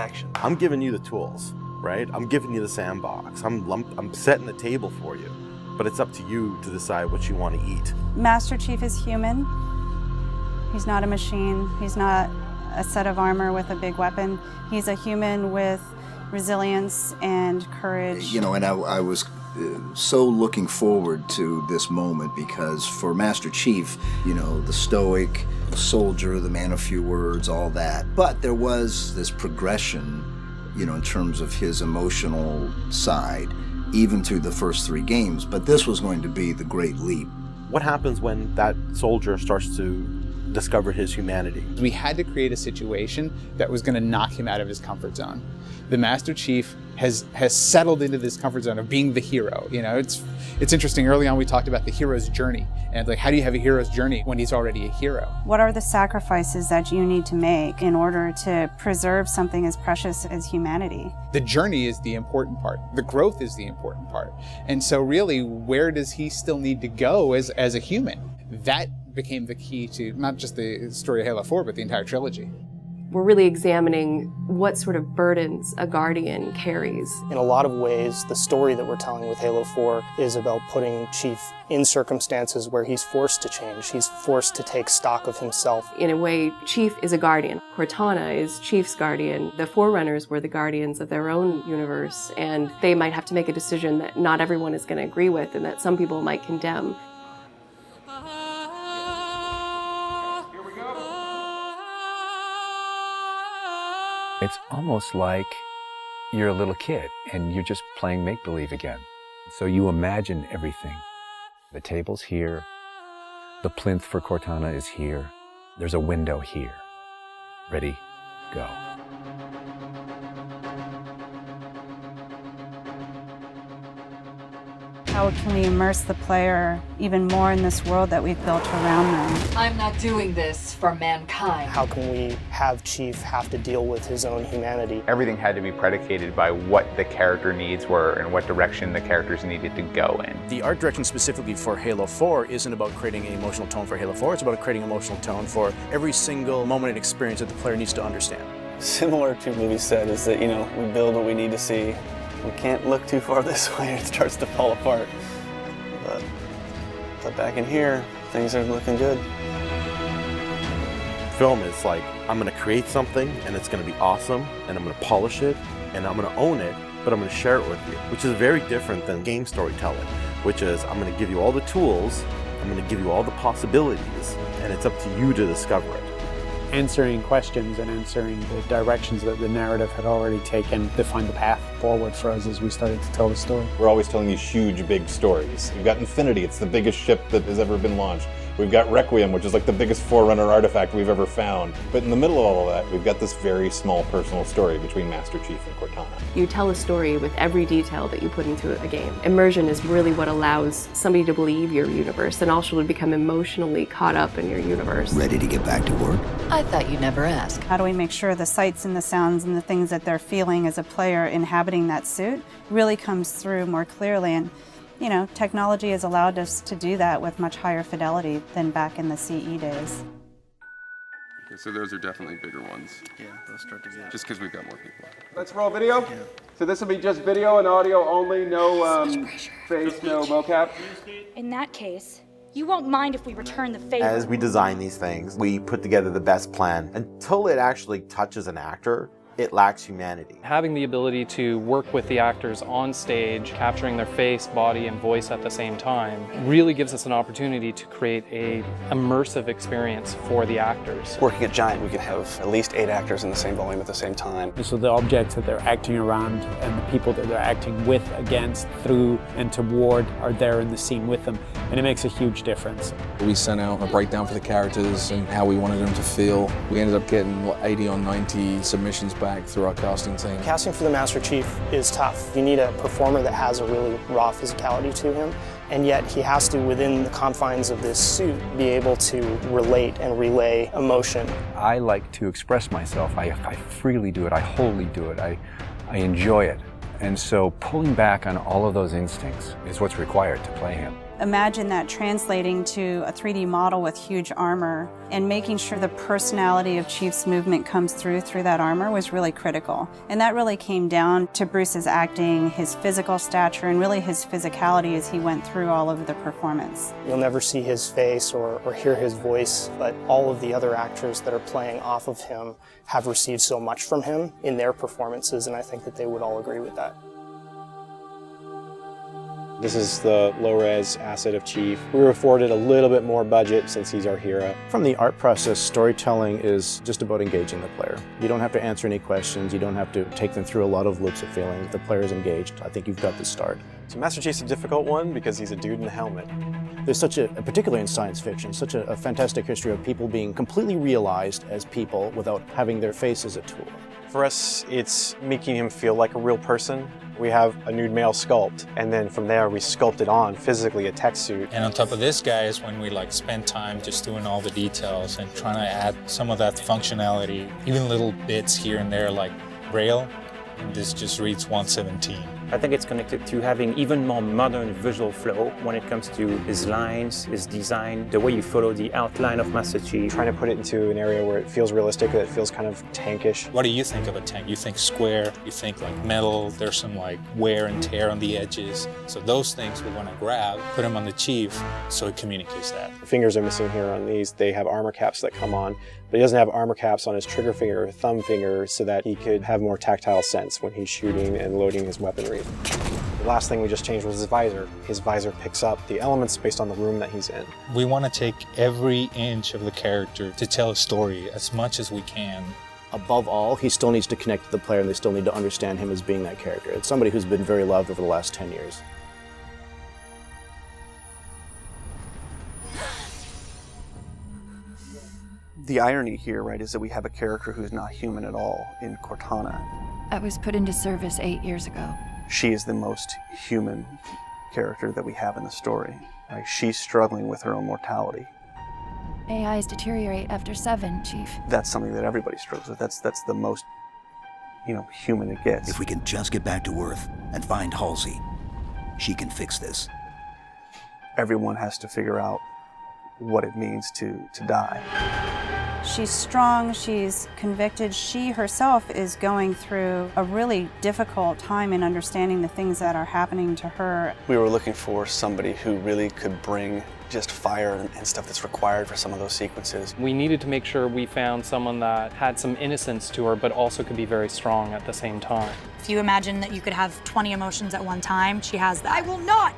action. I'm giving you the tools, right? I'm giving you the sandbox. I'm setting the table for you, but it's up to you to decide what you want to eat. Master Chief is human. He's not a machine. He's not a set of armor with a big weapon. He's a human with resilience and courage. You know, and I was so looking forward to this moment because for Master Chief, you know, the stoic soldier, the man of few words, all that. But there was this progression, you know, in terms of his emotional side, even through the first 3 games. But this was going to be the great leap. What happens when that soldier starts to discover his humanity? We had to create a situation that was going to knock him out of his comfort zone. The Master Chief has settled into this comfort zone of being the hero. You know, it's interesting. Early on, we talked about the hero's journey, and like, how do you have a hero's journey when he's already a hero? What are the sacrifices that you need to make in order to preserve something as precious as humanity? The journey is the important part. The growth is the important part. And so really, where does he still need to go as a human? That became the key to not just the story of Halo 4, but the entire trilogy. We're really examining what sort of burdens a Guardian carries. In a lot of ways, the story that we're telling with Halo 4 is about putting Chief in circumstances where he's forced to change. He's forced to take stock of himself. In a way, Chief is a Guardian. Cortana is Chief's Guardian. The Forerunners were the Guardians of their own universe, and they might have to make a decision that not everyone is going to agree with and that some people might condemn. It's almost like you're a little kid and you're just playing make-believe again. So you imagine everything. The table's here. The plinth for Cortana is here. There's a window here. Ready, go. How can we immerse the player even more in this world that we've built around them? I'm not doing this for mankind. How can we have Chief have to deal with his own humanity? Everything had to be predicated by what the character needs were and what direction the characters needed to go in. The art direction specifically for Halo 4 isn't about creating an emotional tone for Halo 4, it's about creating an emotional tone for every single moment and experience that the player needs to understand. Similar to what movie said is that, you know, we build what we need to see. We can't look too far this way, it starts to fall apart. But back in here, things are looking good. Film is like, I'm gonna create something and it's gonna be awesome, and I'm gonna polish it, and I'm gonna own it, but I'm gonna share it with you, which is very different than game storytelling, which is I'm gonna give you all the tools, I'm gonna give you all the possibilities, and it's up to you to discover it. Answering questions and answering the directions that the narrative had already taken defined the path forward for us as we started to tell the story. We're always telling these huge, big stories. You've got Infinity, it's the biggest ship that has ever been launched. We've got Requiem, which is like the biggest Forerunner artifact we've ever found. But in the middle of all of that, we've got this very small personal story between Master Chief and Cortana. You tell a story with every detail that you put into a game. Immersion is really what allows somebody to believe your universe and also to become emotionally caught up in your universe. Ready to get back to work? I thought you'd never ask. How do we make sure the sights and the sounds and the things that they're feeling as a player inhabiting that suit really comes through more clearly? And you know, technology has allowed us to do that with much higher fidelity than back in the CE days. Okay, so those are definitely bigger ones. Yeah, those start to get... Just because we've got more people. Let's roll video. Yeah. So this will be just video and audio only, no face, no mocap. In that case, you won't mind if we return the favor. As we design these things, we put together the best plan. Until it actually touches an actor, it lacks humanity. Having the ability to work with the actors on stage, capturing their face, body, and voice at the same time, really gives us an opportunity to create an immersive experience for the actors. Working at Giant, we could have at least 8 actors in the same volume at the same time. And so the objects that they're acting around and the people that they're acting with, against, through, and toward are there in the scene with them, and it makes a huge difference. We sent out a breakdown for the characters and how we wanted them to feel. We ended up getting, 80 or 90 submissions back through our casting team. Casting for the Master Chief is tough. You need a performer that has a really raw physicality to him, and yet he has to, within the confines of this suit, be able to relate and relay emotion. I like to express myself. I freely do it. I wholly do it. I enjoy it. And so pulling back on all of those instincts is what's required to play him. imagine that translating to a 3D model with huge armor and making sure the personality of Chief's movement comes through that armor was really critical. And that really came down to Bruce's acting, his physical stature, and really his physicality as he went through all of the performance. You'll never see his face or hear his voice, but all of the other actors that are playing off of him have received so much from him in their performances, and I think that they would all agree with that. This is the low-res asset of Chief. We were afforded a little bit more budget since he's our hero. From the art process, storytelling is just about engaging the player. You don't have to answer any questions. You don't have to take them through a lot of loops of feeling. The player's engaged. I think you've got the start. So Master Chief's a difficult one because he's a dude in a helmet. There's such particularly in science fiction, such a fantastic history of people being completely realized as people without having their face as a tool. For us, it's making him feel like a real person. We have a nude male sculpt, and then from there we sculpt it on physically a tech suit. And on top of this, guys, when we spend time just doing all the details and trying to add some of that functionality, even little bits here and there like Braille, and this just reads 117. I think it's connected to having even more modern visual flow when it comes to his lines, his design, the way you follow the outline of Master Chief. Trying to put it into an area where it feels realistic, that it feels kind of tankish. What do you think of a tank? You think square, you think metal, there's some wear and tear on the edges. So those things we want to grab, put them on the Chief so it communicates that. The fingers are missing here on these. They have armor caps that come on, but he doesn't have armor caps on his trigger finger or thumb finger so that he could have more tactile sense when he's shooting and loading his weaponry. The last thing we just changed was his visor. His visor picks up the elements based on the room that he's in. We want to take every inch of the character to tell a story as much as we can. Above all, he still needs to connect to the player and they still need to understand him as being that character. It's somebody who's been very loved over the last 10 years. The irony here, right, is that we have a character who's not human at all in Cortana. I was put into service 8 years ago. She is the most human character that we have in the story. Right? She's struggling with her own mortality. AIs deteriorate after 7, Chief. That's something that everybody struggles with. That's the most, human it gets. If we can just get back to Earth and find Halsey, she can fix this. Everyone has to figure out what it means to die. She's strong, she's convicted. She herself is going through a really difficult time in understanding the things that are happening to her. We were looking for somebody who really could bring just fire and stuff that's required for some of those sequences. We needed to make sure we found someone that had some innocence to her, but also could be very strong at the same time. If you imagine that you could have 20 emotions at one time, she has that. I will not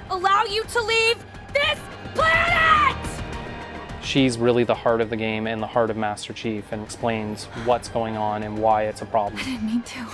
allow you to leave this planet! She's really the heart of the game and the heart of Master Chief and explains what's going on and why it's a problem. I didn't mean to.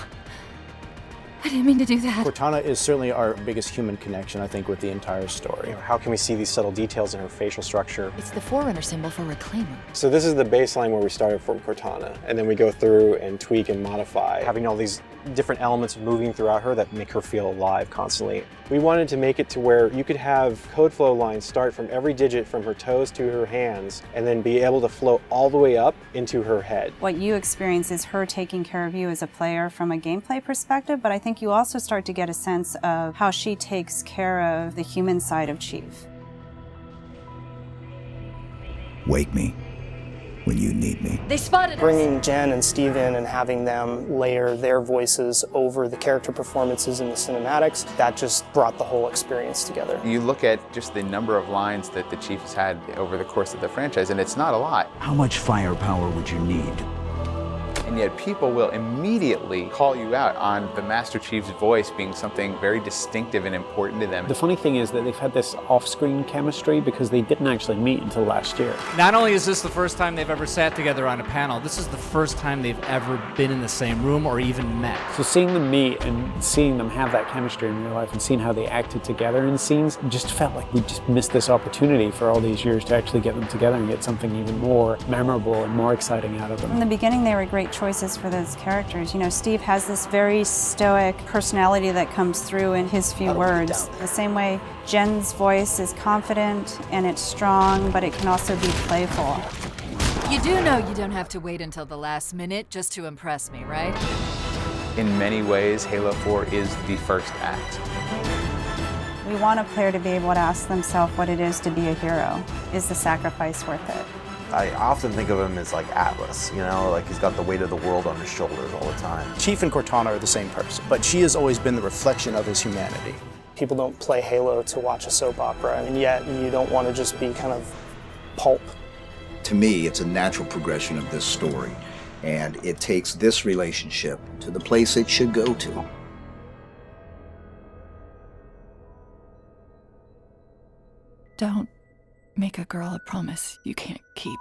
I didn't mean to do that. Cortana is certainly our biggest human connection, I think, with the entire story. How can we see these subtle details in her facial structure? It's the Forerunner symbol for Reclaimer. So this is the baseline where we started from Cortana, and then we go through and tweak and modify, having all these different elements moving throughout her that make her feel alive constantly. We wanted to make it to where you could have code flow lines start from every digit from her toes to her hands, and then be able to flow all the way up into her head. What you experience is her taking care of you as a player from a gameplay perspective, but I think you also start to get a sense of how she takes care of the human side of Chief. Wake me when you need me. They spotted us. Bringing Jen and Steve in and having them layer their voices over the character performances in the cinematics, that just brought the whole experience together. You look at just the number of lines that the Chief has had over the course of the franchise, and it's not a lot. How much firepower would you need? And yet people will immediately call you out on the Master Chief's voice being something very distinctive and important to them. The funny thing is that they've had this off-screen chemistry because they didn't actually meet until last year. Not only is this the first time they've ever sat together on a panel, this is the first time they've ever been in the same room or even met. So seeing them meet and seeing them have that chemistry in real life and seeing how they acted together in scenes just felt like we just missed this opportunity for all these years to actually get them together and get something even more memorable and more exciting out of them. In the beginning, they were great choices for those characters. Steve has this very stoic personality that comes through in his few words. The same way Jen's voice is confident and it's strong, but it can also be playful. You do know you don't have to wait until the last minute just to impress me, right? In many ways, Halo 4 is the first act. We want a player to be able to ask themselves what it is to be a hero. Is the sacrifice worth it? I often think of him as like Atlas, you know, like he's got the weight of the world on his shoulders all the time. Chief and Cortana are the same person, but she has always been the reflection of his humanity. People don't play Halo to watch a soap opera, and yet you don't want to just be kind of pulp. To me, it's a natural progression of this story, and it takes this relationship to the place it should go to. Don't make a girl a promise you can't keep.